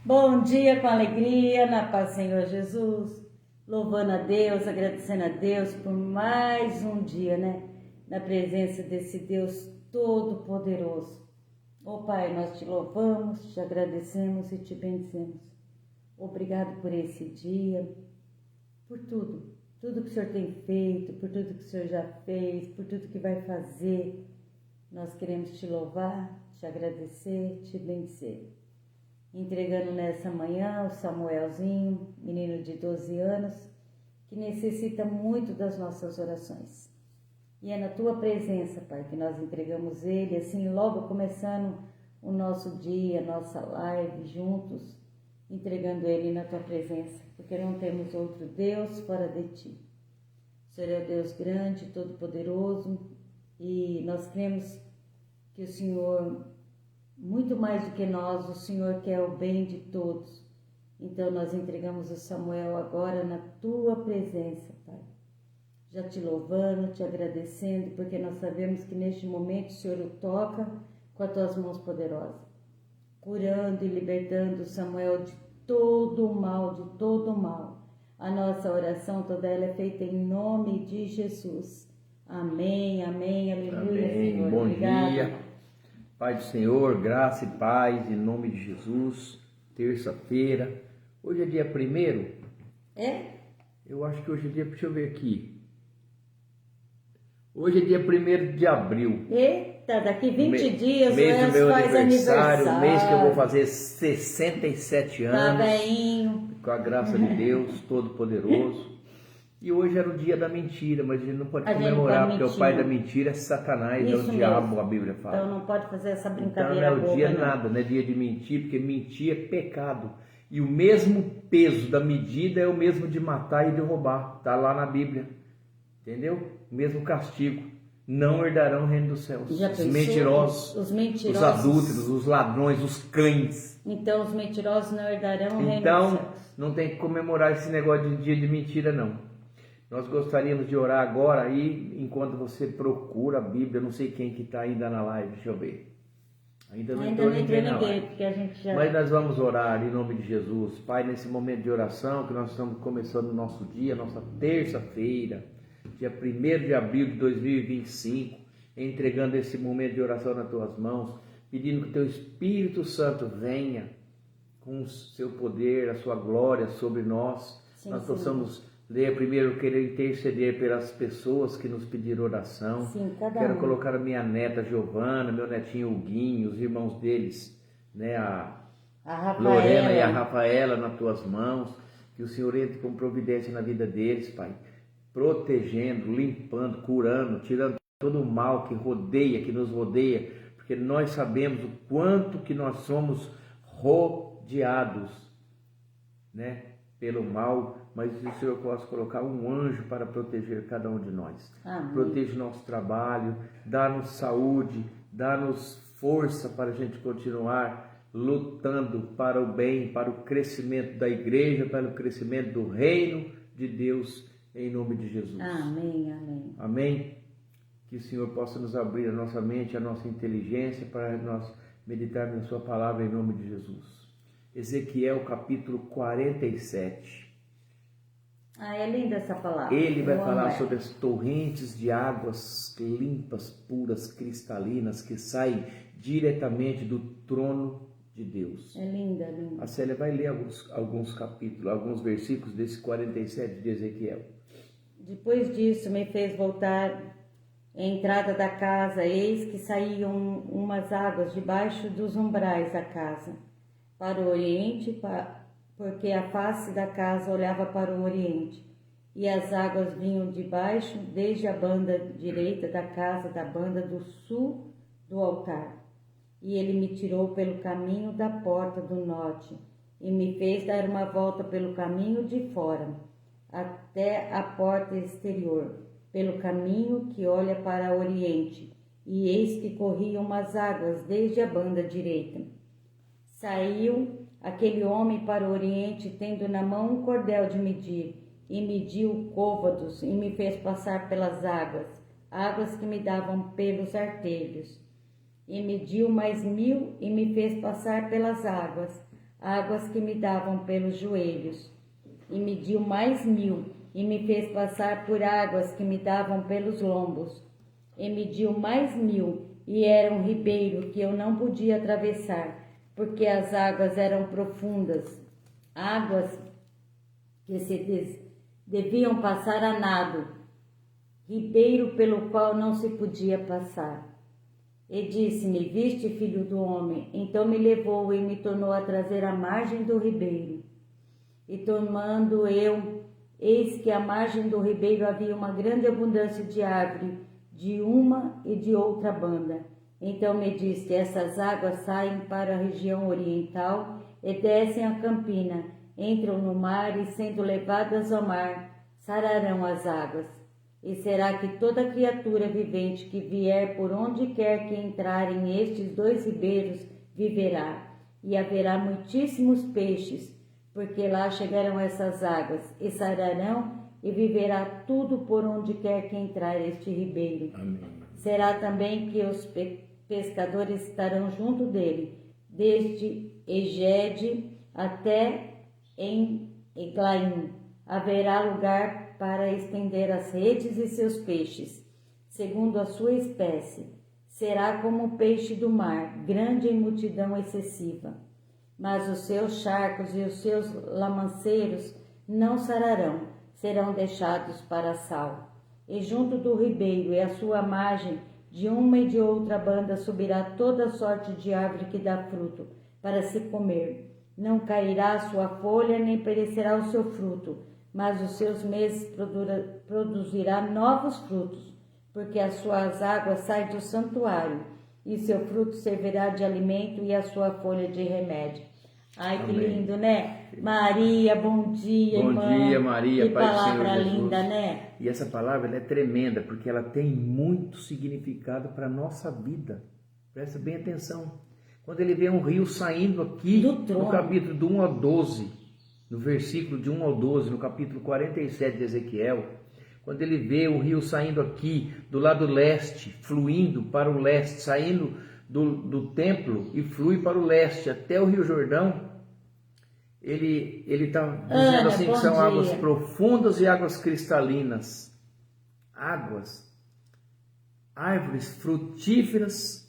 Bom dia com alegria, na paz do Senhor Jesus, louvando a Deus, agradecendo a Deus por mais um dia, né? Na presença desse Deus Todo-Poderoso. Ó Pai, nós te louvamos, te agradecemos e te bendizemos. Obrigado por esse dia, por tudo que o Senhor tem feito, por tudo que o Senhor já fez, por tudo que vai fazer. Nós queremos te louvar, te agradecer, te bendizer. Entregando nessa manhã o Samuelzinho, menino de 12 anos, que necessita muito das nossas orações. E é na Tua presença, Pai, que nós entregamos ele, assim, logo começando o nosso dia, nossa live juntos, entregando ele na Tua presença, porque não temos outro Deus fora de Ti. O Senhor é o Deus grande, todo-poderoso, e nós cremos que o Senhor, muito mais do que nós, o Senhor quer o bem de todos. Então nós entregamos o Samuel agora na Tua presença, Pai. Já te louvando, te agradecendo, porque nós sabemos que neste momento o Senhor o toca com as Tuas mãos poderosas, curando e libertando o Samuel de todo o mal, de todo o mal. A nossa oração toda ela é feita em nome de Jesus. Amém, amém, aleluia, Amém. Senhor. Bom Obrigada. dia, Pai do Senhor, graça e paz, em nome de Jesus. Terça-feira, hoje é dia 1º? É? Eu acho que hoje é dia, deixa eu ver aqui. Hoje é dia 1º de abril. Eita, daqui 20 dias o mês do Enzo meu faz aniversário. mês que eu vou fazer 67 Tá anos, bem. com a graça de Deus Todo-Poderoso. E hoje era o dia da mentira, mas a gente não pode A gente não comemorar, pode porque mentir, o pai não. da mentira é Satanás, é Isso o diabo, mesmo. a Bíblia fala. Então não pode fazer essa Então brincadeira não é o boba, dia não. nada, não é dia de mentir, porque mentir é pecado. E o mesmo peso da medida é o mesmo de matar e de roubar. Está lá na Bíblia. Entendeu? O mesmo castigo. Não herdarão o reino dos céus. Já Os pensou? mentirosos, Os mentirosos. os adúlteros, os ladrões, os cães. Então os mentirosos não herdarão o reino dos Então céus. não tem que comemorar esse negócio de dia de mentira, não. Nós gostaríamos de orar agora aí, enquanto você procura a Bíblia. Não sei quem que está ainda na live, deixa eu ver. Ainda não entrou ninguém na live. Porque a gente já... Mas nós vamos orar em nome de Jesus. Pai, nesse momento de oração que nós estamos começando o nosso dia, nossa terça-feira, dia 1º de abril de 2025, entregando esse momento de oração nas Tuas mãos, pedindo que Teu Espírito Santo venha com o Seu poder, a Sua glória sobre nós. Sim, nós Senhor. possamos ler primeiro, querer interceder pelas pessoas que nos pediram oração. Sim, cada Quero um. colocar a minha neta Giovana, meu netinho Huguinho, os irmãos deles, né, a Rafaela. Lorena e a Rafaela nas Tuas mãos. Que o Senhor entre com providência na vida deles, Pai, protegendo, limpando, curando, tirando todo o mal que rodeia, que nos rodeia, porque nós sabemos o quanto que nós somos rodeados, né, pelo mal, mas o Senhor possa colocar um anjo para proteger cada um de nós. Amém. Proteja o nosso trabalho, dá-nos saúde, dá-nos força para a gente continuar lutando para o bem, para o crescimento da igreja, para o crescimento do reino de Deus, em nome de Jesus. Amém, amém. Amém? Que o Senhor possa nos abrir a nossa mente, a nossa inteligência, para nós meditarmos na Sua palavra, em nome de Jesus. Ezequiel capítulo 47. É linda essa palavra. Ele vai Eu amo falar ela. sobre as torrentes de águas limpas, puras, cristalinas, que saem diretamente do trono de Deus. É linda, linda. A Célia vai ler alguns capítulos, alguns versículos desse 47 de Ezequiel. Depois disso me fez voltar à entrada da casa, eis que saíam umas águas debaixo dos umbrais da casa, para o oriente, porque a face da casa olhava para o oriente, e as águas vinham de baixo, desde a banda direita da casa, da banda do sul do altar. E ele me tirou pelo caminho da porta do norte, e me fez dar uma volta pelo caminho de fora, até a porta exterior, pelo caminho que olha para o oriente, e eis que corriam umas águas desde a banda direita. Saiu aquele homem para o oriente, tendo na mão um cordel de medir, e mediu côvados, e me fez passar pelas águas, águas que me davam pelos artelhos. E mediu mais 1000, e me fez passar pelas águas, águas que me davam pelos joelhos. E mediu mais 1000, e me fez passar por águas que me davam pelos lombos. E mediu mais 1000, e era um ribeiro que eu não podia atravessar, porque as águas eram profundas, águas que deviam passar a nado, ribeiro pelo qual não se podia passar. E disse-me: viste, filho do homem? Então me levou e me tornou a trazer à margem do ribeiro. E tomando eu, eis que à margem do ribeiro havia uma grande abundância de árvore, de uma e de outra banda. Então me disse: essas águas saem para a região oriental e descem a campina, entram no mar e, sendo levadas ao mar, sararão as águas. E será que toda criatura vivente que vier por onde quer que entrarem estes 2 ribeiros viverá, e haverá muitíssimos peixes, porque lá chegarão essas águas, e sararão, e viverá tudo por onde quer que entrar este ribeiro. Amém. Será também que os pescadores estarão junto dele, desde Egede até em Eglaim. Haverá lugar para estender as redes e seus peixes, segundo a sua espécie. Será como o peixe do mar, grande em multidão excessiva. Mas os seus charcos e os seus lamanceiros não sararão, serão deixados para sal. E junto do ribeiro e à sua margem, de uma e de outra banda, subirá toda sorte de árvore que dá fruto, para se comer. Não cairá a sua folha, nem perecerá o seu fruto, mas os seus meses produzirá novos frutos, porque as suas águas saem do santuário, e seu fruto servirá de alimento e a sua folha de remédio. Ai, que lindo, né? Maria, bom dia, irmã. Bom dia, Maria, que Pai do palavra Senhor Jesus. linda, né? E essa palavra ela é tremenda, porque ela tem muito significado para a nossa vida. Presta bem atenção. Quando ele vê um rio saindo aqui, no capítulo do 1 ao 12, no versículo de 1 ao 12, no capítulo 47 de Ezequiel, quando ele vê o rio saindo aqui, do lado leste, fluindo para o leste, saindo do templo e flui para o leste, até o Rio Jordão, ele está dizendo assim que são águas profundas e águas cristalinas, árvores frutíferas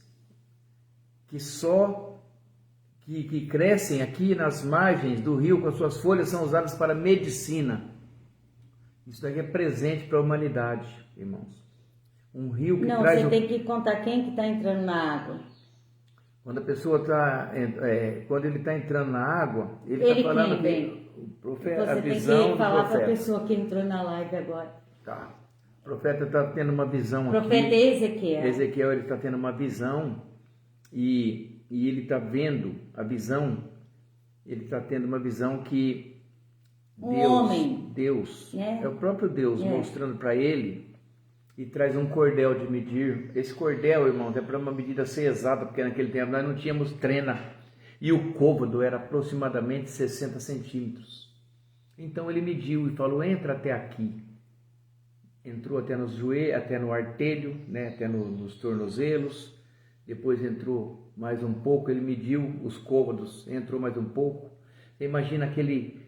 que crescem aqui nas margens do rio, com as suas folhas são usadas para medicina. Isso daqui é presente para a humanidade, irmãos. Um rio que traz... Não, você tem que contar quem que está entrando na água. Quando a pessoa quando ele está entrando na água, ele está falando que o profeta, a visão do profeta. Você tem que falar para a pessoa que entrou na live agora. Tá. O profeta está tendo uma visão aqui. O profeta Ezequiel. Ezequiel, ele está tendo uma visão e ele está vendo a visão. Ele está tendo uma visão que Deus, é o próprio Deus mostrando para ele. E traz um cordel de medir. Esse cordel, irmãos, é para uma medida ser exata, porque naquele tempo nós não tínhamos trena. E o côvado era aproximadamente 60 centímetros. Então ele mediu e falou: entra até aqui. Entrou até nos joelhos, até no artelho, né, até nos tornozelos. Depois entrou mais um pouco, ele mediu os côvados, entrou mais um pouco. Você imagina aquele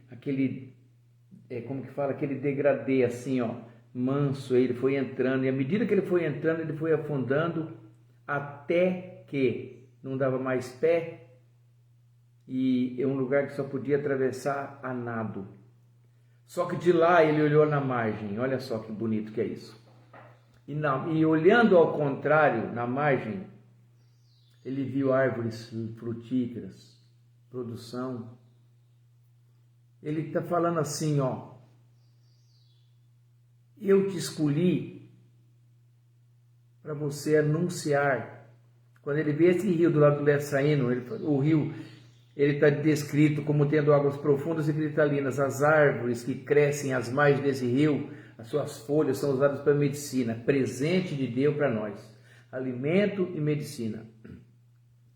como que fala, aquele degradê assim, ó, manso. Ele foi entrando, e à medida que ele foi entrando, ele foi afundando, até que não dava mais pé, e é um lugar que só podia atravessar a nado. Só que de lá ele olhou na margem, olha só que bonito que é isso. E olhando ao contrário, na margem, ele viu árvores frutíferas, produção. Ele está falando assim, ó: eu te escolhi para você anunciar. Quando ele vê esse rio do lado do leste saindo, o rio, ele está descrito como tendo águas profundas e cristalinas. As árvores que crescem às margens desse rio, as suas folhas são usadas para medicina, presente de Deus para nós, alimento e medicina.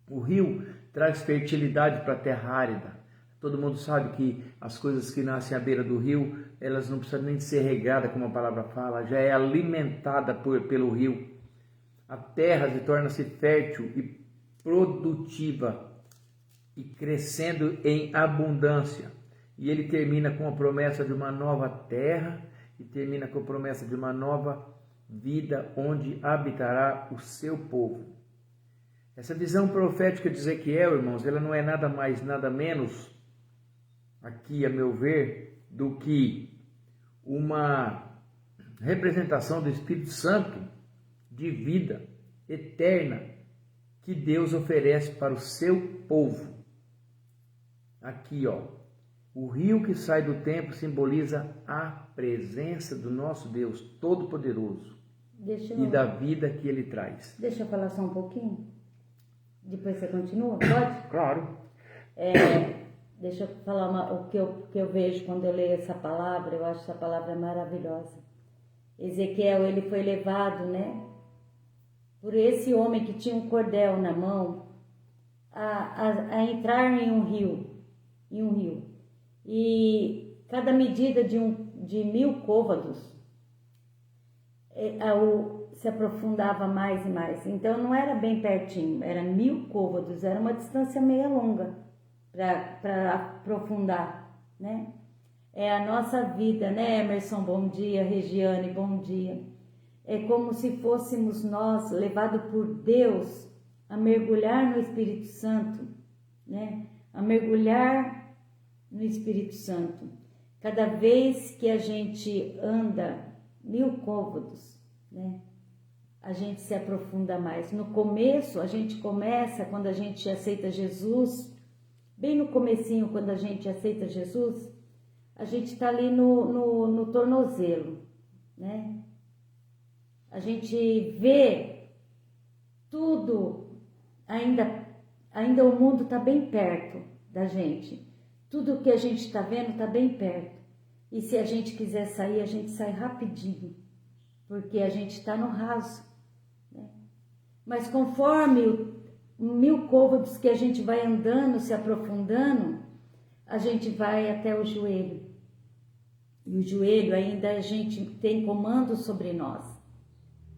O rio traz fertilidade para a terra árida. Todo mundo sabe que as coisas que nascem à beira do rio, elas não precisam nem de ser regadas, como a palavra fala, já é alimentada pelo rio. A terra se torna-se fértil e produtiva. e crescendo em abundância. E ele termina com a promessa de uma nova terra e termina com a promessa de uma nova vida onde habitará o seu povo. Essa visão profética de Ezequiel, irmãos, ela não é nada mais, nada menos, aqui a meu ver, do que uma representação do Espírito Santo de vida eterna que Deus oferece para o seu povo. Aqui, ó, o rio que sai do templo simboliza a presença do nosso Deus Todo-Poderoso e da vida que Ele traz. Deixa eu falar só um pouquinho? Depois você continua? Pode? Claro. Deixa eu falar o que eu vejo quando eu leio essa palavra. Eu acho essa palavra maravilhosa. Ezequiel, ele foi levado, né, por esse homem que tinha um cordel na mão, a entrar em um rio. E cada medida de 1000 côvados se aprofundava mais e mais. Então não era bem pertinho, era 1000 côvados, era uma distância meio longa para aprofundar, né? É a nossa vida, né, Emerson? Bom dia, Regiane, bom dia. É como se fôssemos nós levados por Deus a mergulhar no Espírito Santo, né? A mergulhar no Espírito Santo. Cada vez que a gente anda 1000 côvados, né, a gente se aprofunda mais. No começo, a gente começa, quando a gente aceita Jesus, bem no comecinho, quando a gente aceita Jesus, a gente está ali no tornozelo, né? A gente vê tudo, ainda o mundo está bem perto da gente. Tudo que a gente está vendo está bem perto. E se a gente quiser sair, a gente sai rapidinho, porque a gente está no raso, né? Mas conforme 1000 côvados que a gente vai andando, se aprofundando, a gente vai até o joelho. E o joelho ainda a gente tem comando sobre nós.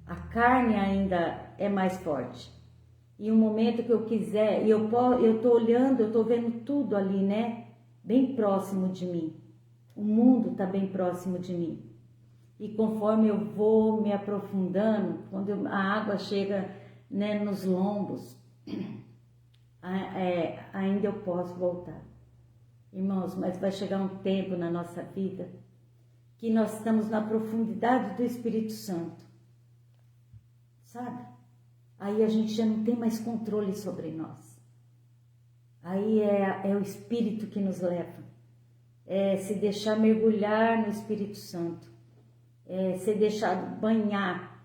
A carne ainda é mais forte. E o momento que eu quiser, e eu estou olhando, eu estou vendo tudo ali, né? Bem próximo de mim. O mundo está bem próximo de mim. E conforme eu vou me aprofundando, quando a água chega, né, nos lombos, ainda eu posso voltar. Irmãos, mas vai chegar um tempo na nossa vida que nós estamos na profundidade do Espírito Santo, sabe? Aí a gente já não tem mais controle sobre nós. Aí é o Espírito que nos leva. É se deixar mergulhar no Espírito Santo. É se deixar banhar.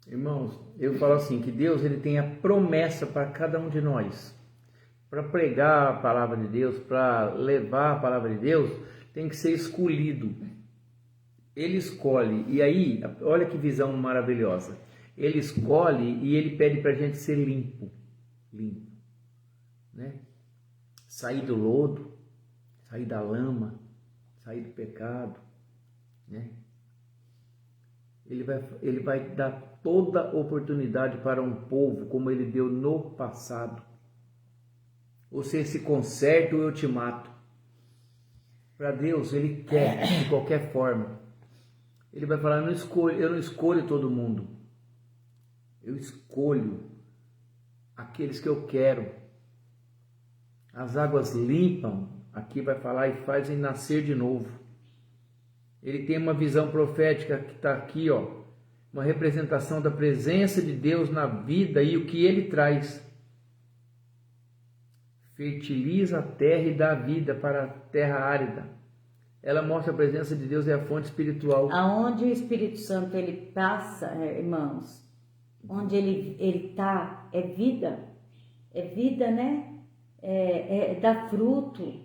Irmãos, eu falo assim, que Deus ele tem a promessa para cada um de nós. Para pregar a palavra de Deus, para levar a palavra de Deus, tem que ser escolhido. Ele escolhe, e aí, olha que visão maravilhosa. Ele escolhe e ele pede para a gente ser limpo, né? Sair do lodo, sair da lama, sair do pecado, né? Ele vai dar toda oportunidade para um povo como ele deu no passado. Ou você se conserta ou eu te mato. Para Deus, ele quer de qualquer forma. Ele vai falar, eu não escolho todo mundo. Eu escolho aqueles que eu quero. As águas limpam, aqui vai falar, e fazem nascer de novo. Ele tem uma visão profética que está aqui, ó, uma representação da presença de Deus na vida e o que ele traz. Fertiliza a terra e dá vida para a terra árida. Ela mostra a presença de Deus, é a fonte espiritual. Aonde o Espírito Santo ele passa, irmãos, onde ele está, é vida, né? Dá fruto,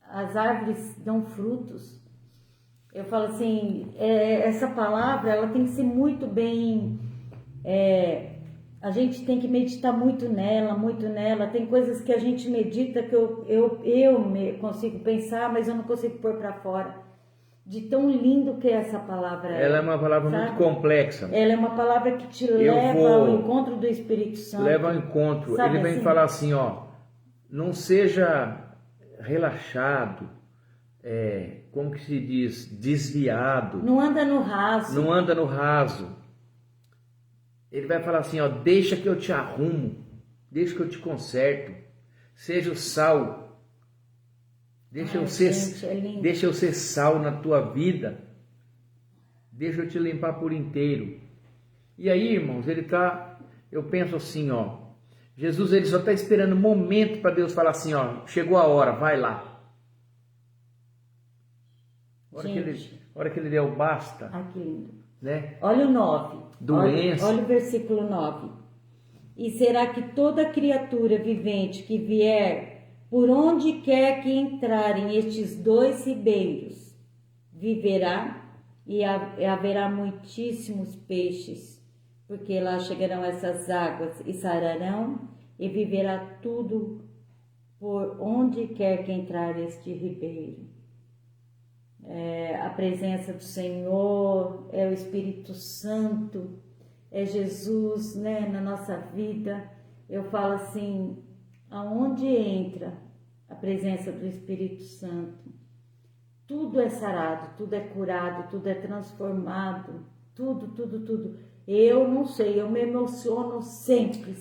as árvores dão frutos. Eu falo assim, essa palavra ela tem que ser muito bem, a gente tem que meditar muito nela. Tem coisas que a gente medita que eu consigo pensar, mas eu não consigo pôr para fora. de tão lindo que essa palavra é. Ela é uma palavra sabe? muito complexa. Ela é uma palavra que te leva ao encontro do Espírito Santo. Leva ao encontro. Sabe Ele vem assim? falar assim, ó, não seja relaxado, como que se diz, desviado. Não anda no raso. Não anda no raso. Ele vai falar assim, ó, deixa que eu te arrumo, deixa que eu te conserto, seja o sal. Deixa eu ser sal na tua vida. Deixa eu te limpar por inteiro. E aí, irmãos, eu penso assim, ó, Jesus ele só está esperando um momento para Deus falar assim, ó, chegou a hora, vai lá. A hora que ele der o basta. Ah, que lindo. Né? Olha o 9. Doença. Olha o versículo 9. E será que toda criatura vivente que vier por onde quer que entrarem estes 2 ribeiros, viverá, e haverá muitíssimos peixes, porque lá chegarão essas águas e sararão, e viverá tudo por onde quer que entrar este ribeiro. A presença do Senhor, é o Espírito Santo, é Jesus, né, na nossa vida. Eu falo assim, aonde entra a presença do Espírito Santo, tudo é sarado, tudo é curado, tudo é transformado, tudo. Eu não sei, eu me emociono sempre.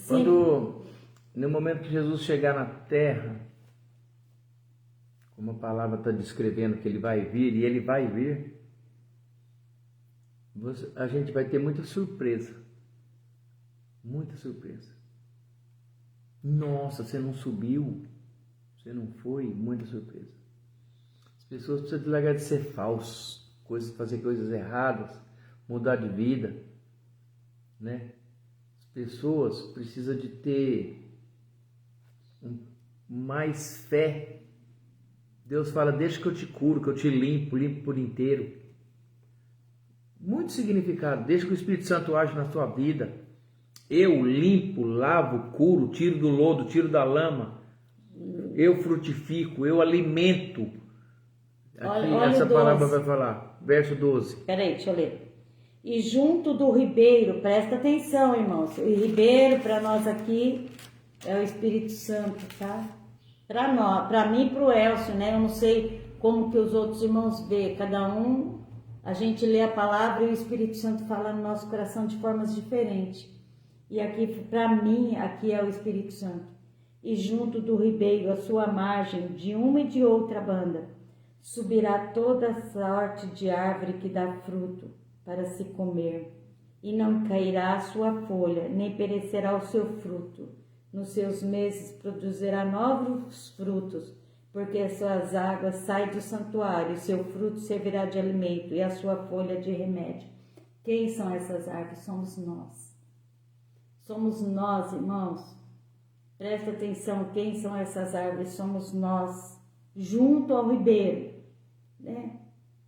No momento que Jesus chegar na terra, como a palavra está descrevendo que ele vai vir, e ele vai vir, a gente vai ter muita surpresa. Muita surpresa. Nossa, você não subiu? Você não foi? Muita surpresa. As pessoas precisam largar de ser falsos, fazer coisas erradas, mudar de vida, né? As pessoas precisam de ter mais fé. Deus fala, deixa que eu te curo, que eu te limpo por inteiro. Muito significado, deixa que o Espírito Santo age na sua vida. Eu limpo, lavo, curo, tiro do lodo, tiro da lama. Eu frutifico, eu alimento. Aqui olha essa palavra 12. vai falar, verso 12. Peraí, deixa eu ler. E junto do ribeiro, presta atenção, irmãos. O ribeiro para nós aqui é o Espírito Santo, tá? Para mim e para o Elcio, né? Eu não sei como que os outros irmãos vê. Cada um, a gente lê a palavra e o Espírito Santo fala no nosso coração de formas diferentes. E aqui, para mim, aqui é o Espírito Santo. E junto do ribeiro, a sua margem, de uma e de outra banda, subirá toda sorte de árvore que dá fruto para se comer, e não cairá a sua folha, nem perecerá o seu fruto. Nos seus meses produzirá novos frutos, porque as suas águas saem do santuário, e seu fruto servirá de alimento, e a sua folha de remédio. Quem são essas árvores? Somos nós. Somos nós, irmãos. Presta atenção, quem são essas árvores? Somos nós, junto ao ribeiro, né?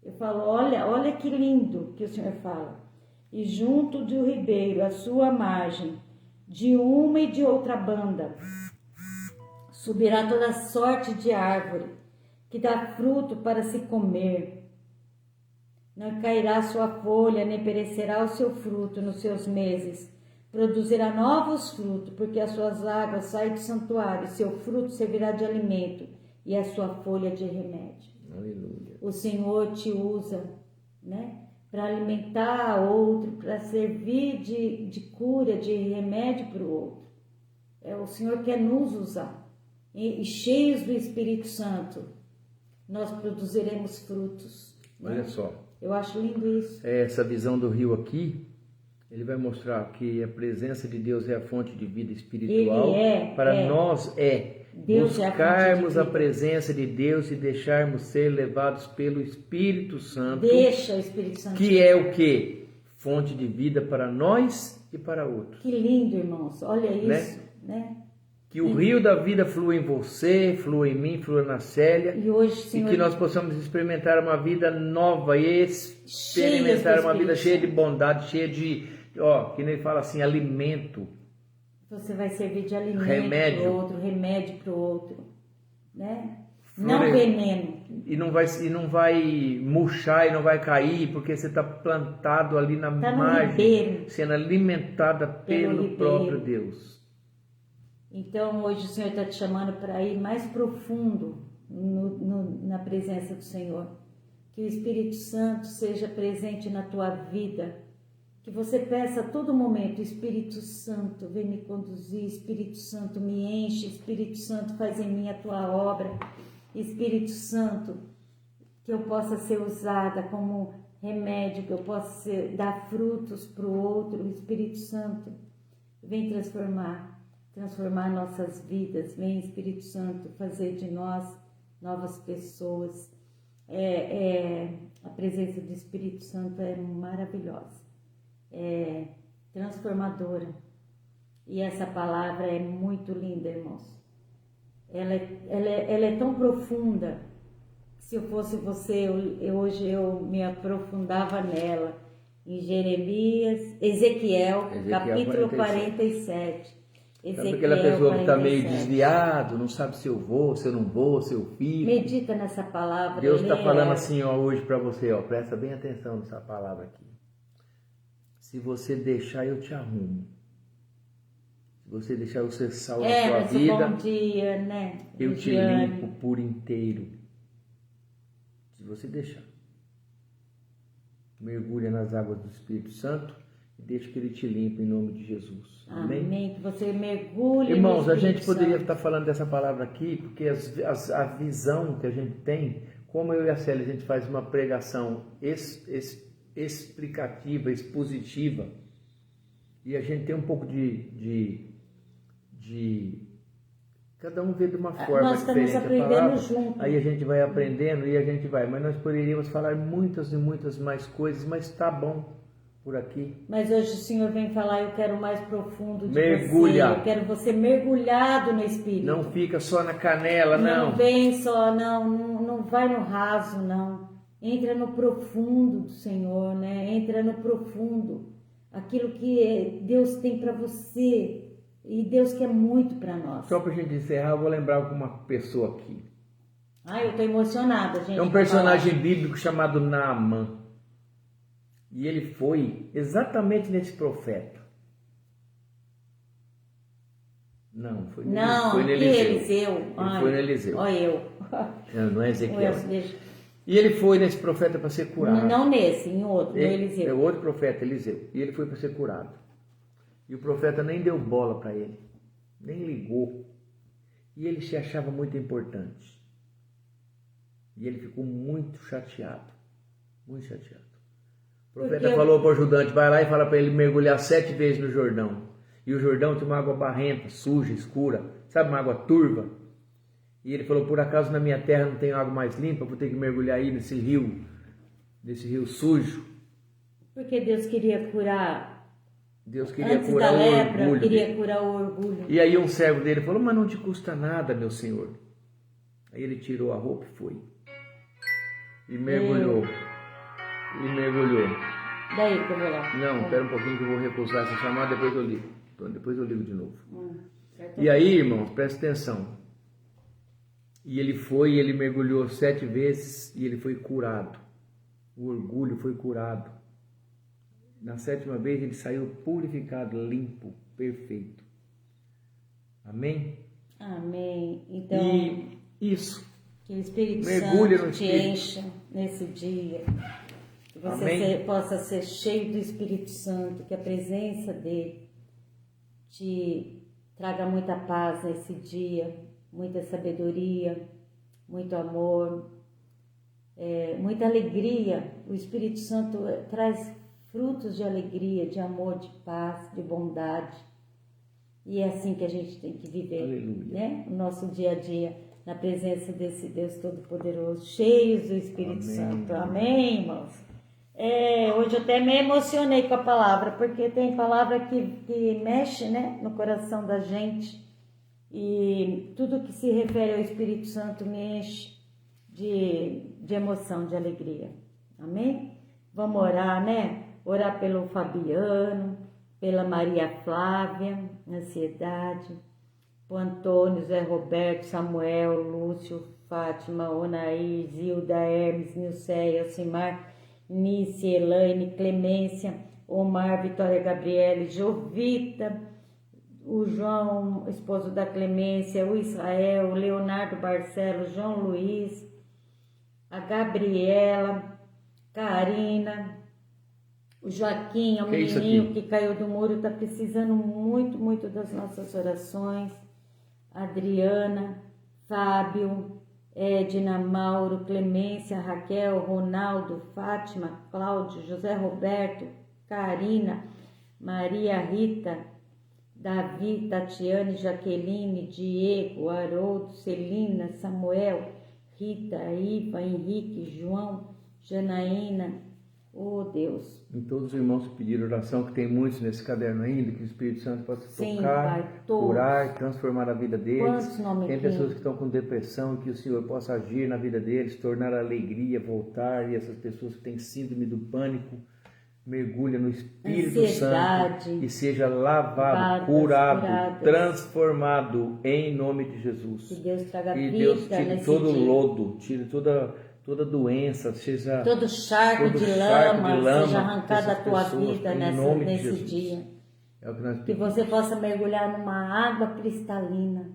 Eu falo, olha que lindo que o Senhor fala. E junto do ribeiro, a sua margem, de uma e de outra banda, subirá toda sorte de árvore, que dá fruto para se comer. Não cairá a sua folha, nem perecerá o seu fruto nos seus meses. Produzirá novos frutos, porque as suas águas saem do santuário, seu fruto servirá de alimento, e a sua folha de remédio. Aleluia. O Senhor te usa, né, para alimentar outro, para servir de cura, de remédio para o outro. O Senhor quer nos usar. E cheios do Espírito Santo, nós produziremos frutos. Né? Olha só. Eu acho lindo isso. Essa visão do rio aqui, ele vai mostrar que a presença de Deus é a fonte de vida espiritual. Nós Deus buscarmos é a presença de Deus e deixarmos ser levados pelo Espírito Santo. Deixa o Espírito Santo. Que é o quê? Fonte de vida para nós e para outros. Que lindo, irmãos. Olha isso, né? Que o rio da vida flua em você, flua em mim, flua na Célia. E hoje, Senhor, e que nós possamos experimentar uma vida nova e experimentar uma vida cheia de bondade, cheia de, que nem fala assim, alimento. Você vai servir de alimento remédio para o outro, remédio para o outro, né? Não veneno. E não vai murchar e não vai cair, porque você está plantado ali na margem, sendo alimentada pelo próprio Deus. Então hoje o Senhor está te chamando para ir mais profundo na presença do Senhor. Que o Espírito Santo seja presente na tua vida. Que você peça a todo momento: Espírito Santo, vem me conduzir. Espírito Santo, me enche. Espírito Santo, faz em mim a tua obra. Espírito Santo, que eu possa ser usada como remédio, que eu possa dar frutos para o outro. Espírito Santo, vem transformar nossas vidas. Vem, Espírito Santo, fazer de nós novas pessoas. A presença do Espírito Santo é maravilhosa, é transformadora. E essa palavra é muito linda, irmãos. Ela é tão profunda. Se eu fosse você, hoje eu me aprofundava nela. Em Ezequiel capítulo 47. Sabe aquela pessoa que está meio desviado, não sabe se eu vou, se eu não vou, se eu fico. Medita nessa palavra. Deus está falando assim, ó, hoje para você, ó, presta bem atenção nessa palavra aqui. Se você deixar, eu te arrumo. Se você deixar eu ser sal na sua vida, bom dia, né? eu te limpo por inteiro. Se você deixar. Mergulha nas águas do Espírito Santo e deixa que Ele te limpe em nome de Jesus. Amém? Amém. Que você mergulhe. Irmãos, a gente poderia estar falando dessa palavra aqui, porque a visão que a gente tem, como eu e a Célia, a gente faz uma pregação explicativa, expositiva, e a gente tem um pouco de cada um vê de uma forma nós diferente. Nós estamos aprendendo junto. Aí a gente vai aprendendo e a gente vai. Mas nós poderíamos falar muitas e muitas mais coisas, mas está bom por aqui. Mas hoje o Senhor vem falar: eu quero mais profundo de mergulha. você. Eu quero você mergulhado no Espírito. Não fica só na canela, não. Não vem só, não vai no raso, não. Entra no profundo do Senhor, né? Entra no profundo. Aquilo que Deus tem para você. E Deus quer muito para nós. Só para a gente encerrar, eu vou lembrar uma pessoa aqui. Eu estou emocionada, gente. É um personagem bíblico chamado Naamã. E ele foi exatamente nesse profeta. Não, foi no Eliseu. Ele foi no Eliseu. Olha eu. Não é Ezequiel. E ele foi nesse profeta para ser curado. Não nesse, em outro, no Eliseu. É outro profeta, Eliseu. E ele foi para ser curado. E o profeta nem deu bola para ele, nem ligou. E ele se achava muito importante. E ele ficou muito chateado, muito chateado. O profeta falou para o ajudante: vai lá e fala para ele mergulhar 7 vezes no Jordão. E o Jordão tinha uma água barrenta, suja, escura, sabe, uma água turva. E ele falou: por acaso na minha terra não tem água mais limpa, vou ter que mergulhar aí nesse rio sujo. Porque Deus queria curar. Deus queria Antes curar da lepra, o orgulho. Queria curar o orgulho. E aí um servo dele falou: mas não te custa nada, meu senhor. Aí ele tirou a roupa e foi. E mergulhou. E mergulhou. Daí que eu vou lá. Não, espera um pouquinho que eu vou recusar essa chamada, depois eu ligo. Depois eu ligo de novo. E aí, irmãos, presta atenção. E ele foi, ele mergulhou 7 vezes e ele foi curado. O orgulho foi curado. Na 7ª vez ele saiu purificado, limpo, perfeito. Amém? Amém. Então, e isso. Que o Espírito mergulha Santo te encha nesse dia. Que você possa ser cheio do Espírito Santo, que a presença dele te traga muita paz nesse dia, muita sabedoria, muito amor, muita alegria. O Espírito Santo traz frutos de alegria, de amor, de paz, de bondade. E é assim que a gente tem que viver. Aleluia. Né? O nosso dia a dia, na presença desse Deus Todo-Poderoso, cheios do Espírito Santo. Amém, irmãos? Hoje eu até me emocionei com a palavra, porque tem palavra que mexe, né, no coração da gente. E tudo que se refere ao Espírito Santo me enche de emoção, de alegria. Amém? Vamos orar, né? Orar pelo Fabiano, pela Maria Flávia, ansiedade, pro Antônio, Zé Roberto, Samuel, Lúcio, Fátima, Onaí, Zilda, Hermes, Nilceia, Alcimar, Nice, Elaine, Clemência, Omar, Vitória Gabriele, Jovita, o João, esposo da Clemência, o Israel, o Leonardo Barcelos, João Luiz, a Gabriela, Karina, o Joaquim, o menininho que caiu do muro, está precisando muito, muito das nossas orações. Adriana, Fábio, Edna, Mauro, Clemência, Raquel, Ronaldo, Fátima, Cláudio, José Roberto, Karina, Maria Rita, Davi, Tatiane, Jaqueline, Diego, Haroldo, Celina, Samuel, Rita, Iva, Henrique, João, Janaína, oh Deus. Em todos os irmãos que pediram oração, que tem muitos nesse caderno ainda, que o Espírito Santo possa tocar, Pai, curar, transformar a vida deles. Tem pessoas aqui? que estão com depressão, que o Senhor possa agir na vida deles, tornar a alegria, voltar, e essas pessoas que têm síndrome do pânico, mergulha no Espírito Santo e seja lavado, curado, transformado em nome de Jesus. Que Deus traga vida nesse dia. Deus tire todo dia. Lodo, tire toda doença, seja todo charco de lama, seja arrancado da tua vida nesse dia. É o que nós pedimos. Que você possa mergulhar numa água cristalina,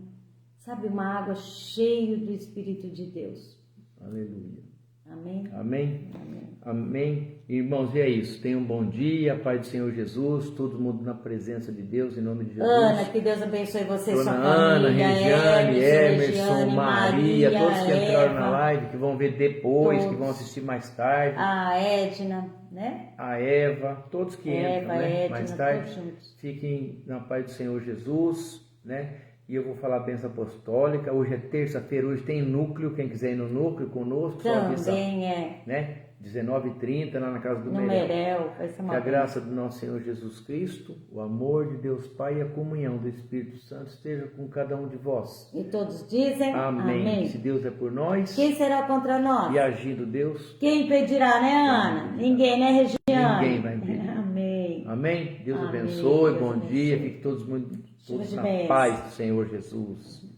sabe, uma água cheia do Espírito de Deus. Aleluia. Amém? Amém? Amém. Amém. Irmãos, e é isso. Tenham um bom dia, Pai do Senhor Jesus, todo mundo na presença de Deus, em nome de Jesus. Ana, que Deus abençoe você, Dona sua Ana, família. Regiane, Emerson, Regiane, Maria, todos que entraram Eva, na live, que vão ver depois, todos. que vão assistir mais tarde. A Edna, né? A Eva, todos que entram, né? Edna, mais tarde. todos juntos. Fiquem na paz do Senhor Jesus, né? E eu vou falar a bênção apostólica. Hoje é terça-feira, hoje tem núcleo, quem quiser ir no núcleo conosco. Também é. Né? 19h30, lá na casa do No Merel. Vai ser uma que a graça do nosso Senhor Jesus Cristo, o amor de Deus Pai e a comunhão do Espírito Santo esteja com cada um de vós. E todos dizem amém. Amém. Se Deus é por nós, quem será contra nós? E agindo Deus, quem impedirá, né, Ana? Ninguém, né, Regiane? Ninguém vai impedir. Amém. Amém. Deus amém. abençoe. Deus bom abençoe. dia. Fiquem todos na paz do Senhor Jesus.